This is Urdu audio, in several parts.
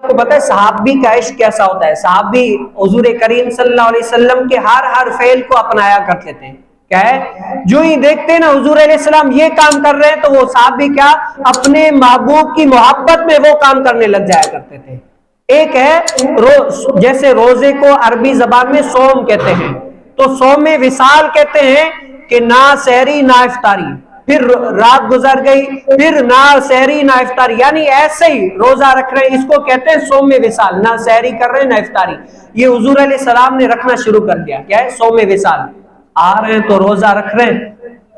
آپ کو پتہ ہے صحابی کا عشق کیسا ہوتا ہے؟ صحابی حضور کریم صلی اللہ علیہ وسلم کے ہر فعل کو اپنایا کرتے تھے. کیا ہے؟ جو ہی دیکھتے نا حضور علیہ السلام یہ کام کر رہے ہیں تو وہ صحابی کیا اپنے محبوب کی محبت میں وہ کام کرنے لگ جایا کرتے تھے. ایک ہے جیسے روزے کو عربی زبان میں صوم کہتے ہیں، تو صوم وصال کہتے ہیں کہ نہ سحری نہ افطاری، پھر رات گزر گئی پھر نہ سحری نہ افطاری، یعنی ایسے ہی روزہ رکھ رہے ہیں، اس کو کہتے ہیں صوم وصال، نہ سحری کر رہے ہیں نہ افطاری. یہ حضور علیہ السلام نے رکھنا شروع کر دیا. کیا ہے؟ صوم وصال. آ رہے ہیں تو روزہ رکھ رہے ہیں.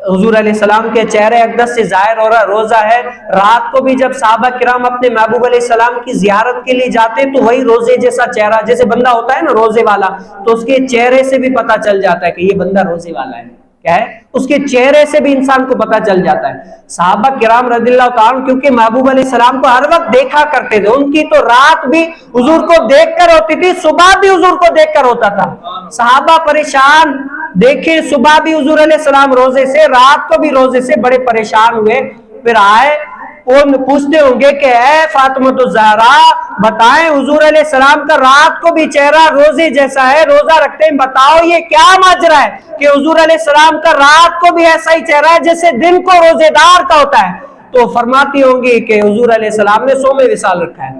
حضور علیہ السلام کے چہرے اقدس سے ظاہر ہو رہا روزہ ہے. رات کو بھی جب صحابہ کرام اپنے محبوب علیہ السلام کی زیارت کے لیے جاتے تو وہی روزے جیسا چہرہ، جیسے بندہ ہوتا ہے نا روزے والا، تو اس کے چہرے سے بھی پتہ چل جاتا ہے کہ یہ بندہ روزے والا ہے. کیا ہے؟ اس کے چہرے سے بھی انسان کو پتہ چل جاتا ہے. صحابہ کرام رضی اللہ تعالیٰ کیونکہ محبوب علیہ السلام کو ہر وقت دیکھا کرتے تھے، ان کی تو رات بھی حضور کو دیکھ کر ہوتی تھی، صبح بھی حضور کو دیکھ کر ہوتا تھا. صحابہ پریشان، دیکھیں صبح بھی حضور علیہ السلام روزے سے، رات کو بھی روزے سے، بڑے پریشان ہوئے. پھر آئے، ان پوچھتے ہوں گے کہ اے فاطمہ الزہرا بتائیں حضور علیہ السلام کا رات کو بھی چہرہ روزے جیسا ہے، روزہ رکھتے ہیں، بتاؤ یہ کیا ماجرا ہے کہ حضور علیہ السلام کا رات کو بھی ایسا ہی چہرہ ہے جیسے دن کو روزے دار کا ہوتا ہے. تو فرماتی ہوں گی کہ حضور علیہ السلام نے صوم وصال رکھا ہے.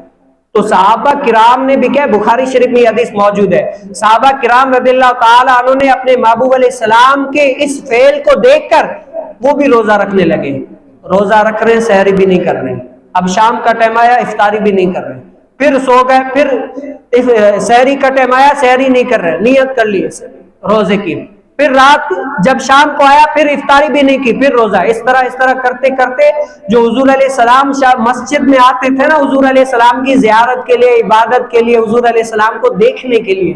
تو صحابہ کرام نے بھی کیا، بخاری شریف میں یہ حدیث موجود ہے، صحابہ کرام رضی اللہ تعالیٰ عنہ نے اپنے محبوب علیہ السلام کے اس فعل کو دیکھ کر وہ بھی روزہ رکھنے لگے. روزہ رکھ رہے ہیں، سحری بھی نہیں کر رہے ہیں. اب شام کا ٹائم آیا، افطاری بھی نہیں کر رہے. پھر سو گئے، پھر سحری کا ٹائم آیا، سحری نہیں کر رہے، نیت کر لی روزے کی. پھر رات جب شام کو آیا پھر افطاری بھی نہیں کی، پھر روزہ. اس طرح کرتے کرتے جو حضور علیہ السلام مسجد میں آتے تھے نا حضور علیہ السلام کی زیارت کے لیے، عبادت کے لیے، حضور علیہ السلام کو دیکھنے کے لیے،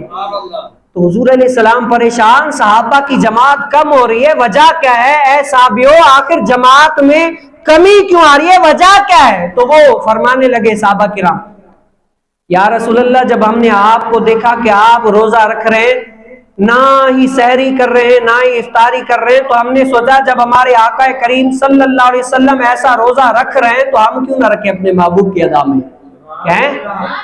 تو حضور علیہ السلام پریشان، صحابہ کی جماعت کم ہو رہی ہے، وجہ کیا ہے؟ اے صحابیوں آخر جماعت میں کمی کیوں آ رہی ہے، وجہ کیا ہے؟ تو وہ فرمانے لگے صحابہ کرام، یا رسول اللہ جب ہم نے آپ کو دیکھا کہ آپ روزہ رکھ رہے ہیں، نہ ہی سحری کر رہے ہیں نہ ہی افطاری کر رہے ہیں، تو ہم نے سوچا جب ہمارے آقا کریم صلی اللہ علیہ وسلم ایسا روزہ رکھ رہے ہیں تو ہم کیوں نہ رکھیں اپنے محبوب کی ادا میں.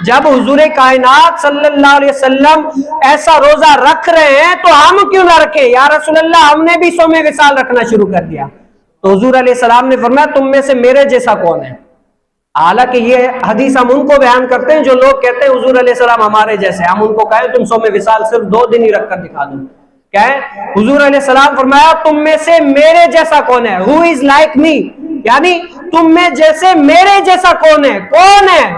جب حضور کائنات صلی اللہ علیہ وسلم ایسا روزہ رکھ رہے ہیں تو ہم کیوں نہ رکھیں؟ یا رسول اللہ ہم نے بھی صوم وصال رکھنا شروع کر دیا. تو حضور علیہ السلام نے فرمایا تم میں سے میرے جیسا کون ہے؟ حالانکہ یہ حدیث ہم ان کو بیان کرتے ہیں جو لوگ کہتے ہیں حضور علیہ السلام ہمارے جیسے، ہم ان کو کہیں تم صوم وصال صرف 2 دن ہی رکھ کر دکھا دو. کیا ہے؟ حضور علیہ السلام فرمایا تم میں سے میرے جیسا کون ہے؟ Who is like me؟ یعنی تم میں جیسے میرے جیسا کون ہے؟ کون ہے؟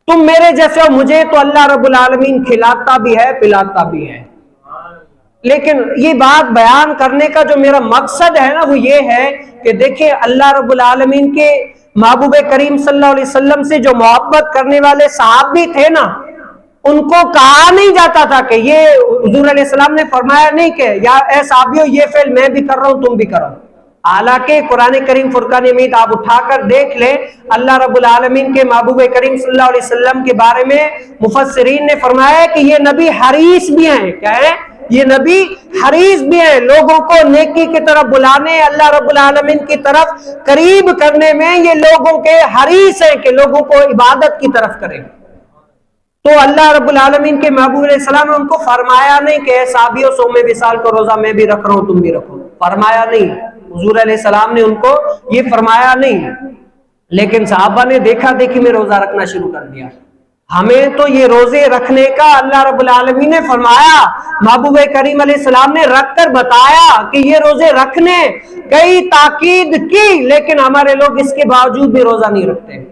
تم میرے جیسے ہو، مجھے تو اللہ رب العالمین کھلاتا بھی ہے پلاتا بھی ہے. لیکن یہ بات بیان کرنے کا جو میرا مقصد ہے نا وہ یہ ہے کہ دیکھیں اللہ رب العالمین کے محبوب کریم صلی اللہ علیہ وسلم سے جو محبت کرنے والے صحابی تھے نا، ان کو کہا نہیں جاتا تھا کہ یہ حضور علیہ السلام نے فرمایا نہیں کہ یا اے صحابیو یہ فعل میں بھی کر رہا ہوں تم بھی کرو. حالانکہ قرآن کریم فرقان حمید آپ اٹھا کر دیکھ لیں، اللہ رب العالمین کے محبوب کریم صلی اللہ علیہ وسلم کے بارے میں مفسرین نے فرمایا کہ یہ نبی حریص بھی ہیں. کیا ہے؟ یہ نبی حریص بھی ہیں، لوگوں کو نیکی کی طرف بلانے، اللہ رب العالمین کی طرف قریب کرنے میں یہ لوگوں کے حریص ہیں کہ لوگوں کو عبادت کی طرف کریں. تو اللہ رب العالمین کے محبوب علیہ السلام نے ان کو فرمایا نہیں کہ اے صحابیو صوم وصال کو روزہ میں بھی رکھ رہا ہوں تم بھی رکھو، فرمایا نہیں. حضور علیہ السلام نے ان کو یہ فرمایا نہیں، لیکن صحابہ نے دیکھا دیکھی میں روزہ رکھنا شروع کر دیا. ہمیں تو یہ روزے رکھنے کا اللہ رب العالمین نے فرمایا، محبوب کریم علیہ السلام نے رکھ کر بتایا کہ یہ روزے رکھنے، کئی تاکید کی، لیکن ہمارے لوگ اس کے باوجود بھی روزہ نہیں رکھتے.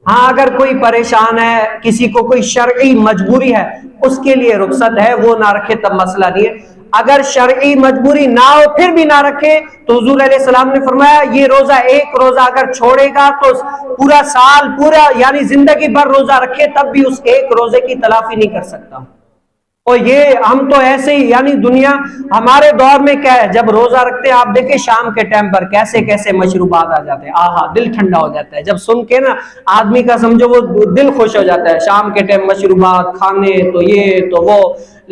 ہاں اگر کوئی پریشان ہے، کسی کو کوئی شرعی مجبوری ہے، اس کے لیے رخصت ہے، وہ نہ رکھے تب مسئلہ نہیں ہے. اگر شرعی مجبوری نہ ہو پھر بھی نہ رکھے تو حضور علیہ السلام نے فرمایا یہ روزہ، ایک روزہ اگر چھوڑے گا تو پورا سال، پورا یعنی زندگی بھر روزہ رکھے تب بھی اس ایک روزے کی تلافی نہیں کر سکتا. اور یہ ہم تو ایسے ہی، یعنی دنیا ہمارے دور میں کیا ہے، جب روزہ رکھتے ہیں آپ دیکھیں شام کے ٹائم پر کیسے کیسے مشروبات آ جاتے ہیں، آہا دل ٹھنڈا ہو جاتا ہے جب سن کے نا، آدمی کا سمجھو وہ دل خوش ہو جاتا ہے، شام کے ٹائم مشروبات کھانے تو یہ تو وہ۔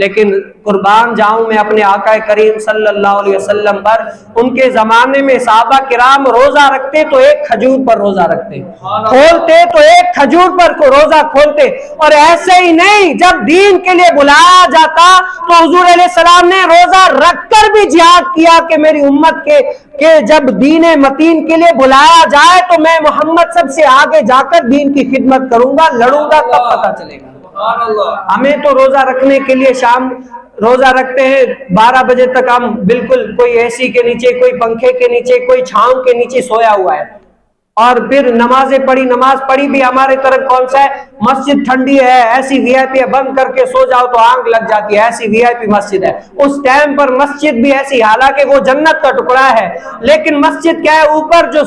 لیکن قربان جاؤں میں اپنے آقا کریم صلی اللہ علیہ وسلم پر، ان کے زمانے میں صحابہ کرام روزہ رکھتے تو ایک کھجور پر روزہ رکھتے، کھولتے تو ایک کھجور پر روزہ کھولتے۔ اور ایسے ہی نہیں، جب دین کے لیے بلایا جاتا تو حضور علیہ السلام نے روزہ رکھ کر بھی جہاد کیا کہ میری امت کے جب دین متین کے لیے بلایا جائے تو میں محمد سب سے آگے جا کر دین کی خدمت کروں گا، لڑوں گا، تب پتہ چلے گا۔ ہمیں تو روزہ رکھنے کے لیے شام روزہ رکھتے ہیں 12 بجے تک، ہم بالکل کوئی اے سی کے نیچے، کوئی پنکھے کے نیچے، کوئی چھاؤں کے نیچے سویا ہوا ہے، اور پھر نماز پڑھی بھی ہمارے طرف کون سا ہے، مسجد ٹھنڈی ہے، ایسی وی آئی پی بند کر کے سو جاؤ تو آنکھ لگ جاتی ہے، ایسی وی آئی پی مسجد ہے۔ اس ٹائم پر مسجد بھی ایسی، حالانکہ وہ جنت کا ٹکڑا ہے، لیکن مسجد کیا ہے، اوپر جو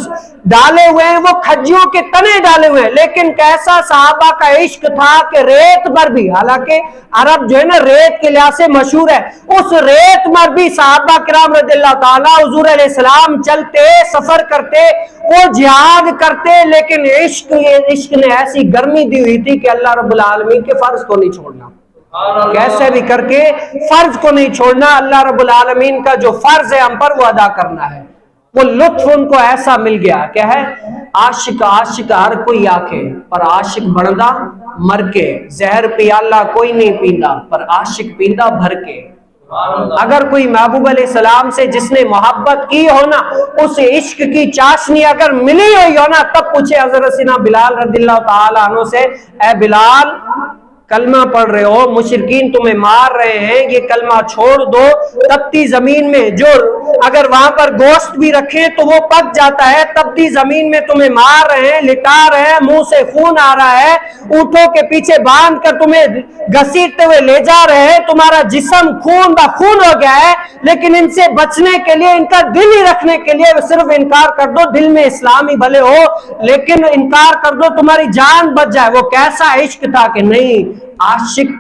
ڈالے ہوئے ہیں وہ کھجیوں کے تنے ڈالے ہوئے ہیں، لیکن کیسا صحابہ کا عشق تھا کہ ریت پر بھی، حالانکہ عرب جو ہے نا ریت کے لحاظ سے مشہور ہے، اس ریت پر بھی صحابہ کرام رضی اللہ تعالیٰ حضور علیہ السلام چلتے، سفر کرتے، وہ جہاد کرتے، لیکن عشق نے ایسی گرمی دی ہوئی تھی کہ اللہ رب العالمین کے فرض کو نہیں چھوڑنا، کیسے بھی کر کے فرض کو نہیں چھوڑنا، اللہ رب العالمین کا جو فرض ہے ہم پر وہ ادا کرنا ہے۔ وہ لطف ان کو ایسا مل گیا، کیا ہے، عاشق ہر کوئی آکھے پر عاشق بڑھدا مر کے، زہر پیالہ کوئی نہیں پیندا پر عاشق پیندا بھر کے۔ اگر کوئی محبوب علیہ السلام سے جس نے محبت کی ہو نا، اس عشق کی چاشنی اگر ملی ہوئی ہو نا، تب پوچھے حضرت سیدنا بلال رضی اللہ تعالیٰ عنہ سے، اے بلال کلمہ پڑھ رہے ہو، مشرکین تمہیں مار رہے ہیں، یہ کلمہ چھوڑ دو، تپتی زمین میں جو اگر وہاں پر گوشت بھی رکھیں تو وہ پک جاتا ہے، تپتی زمین میں تمہیں مار رہے ہیں، لٹا رہے ہیں، منہ سے خون آ رہا ہے، اونٹوں کے پیچھے باندھ کر تمہیں گھسیٹتے ہوئے لے جا رہے ہیں، تمہارا جسم خون بہ خون ہو گیا ہے، لیکن ان سے بچنے کے لیے، ان کا دل ہی رکھنے کے لیے صرف انکار کر دو، دل میں اسلام ہی بھلے ہو لیکن انکار کر دو، تمہاری جان بچ جائے۔ وہ کیسا عشق تھا کہ نہیں، عاشق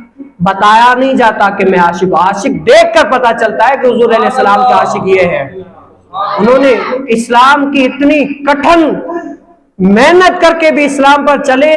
بتایا نہیں جاتا کہ میں عاشق ہوں، عاشق دیکھ کر پتا چلتا ہے کہ حضور علیہ السلام کا عاشق یہ ہے۔ انہوں نے اسلام کی اتنی کٹھن محنت کر کے بھی اسلام پر چلے۔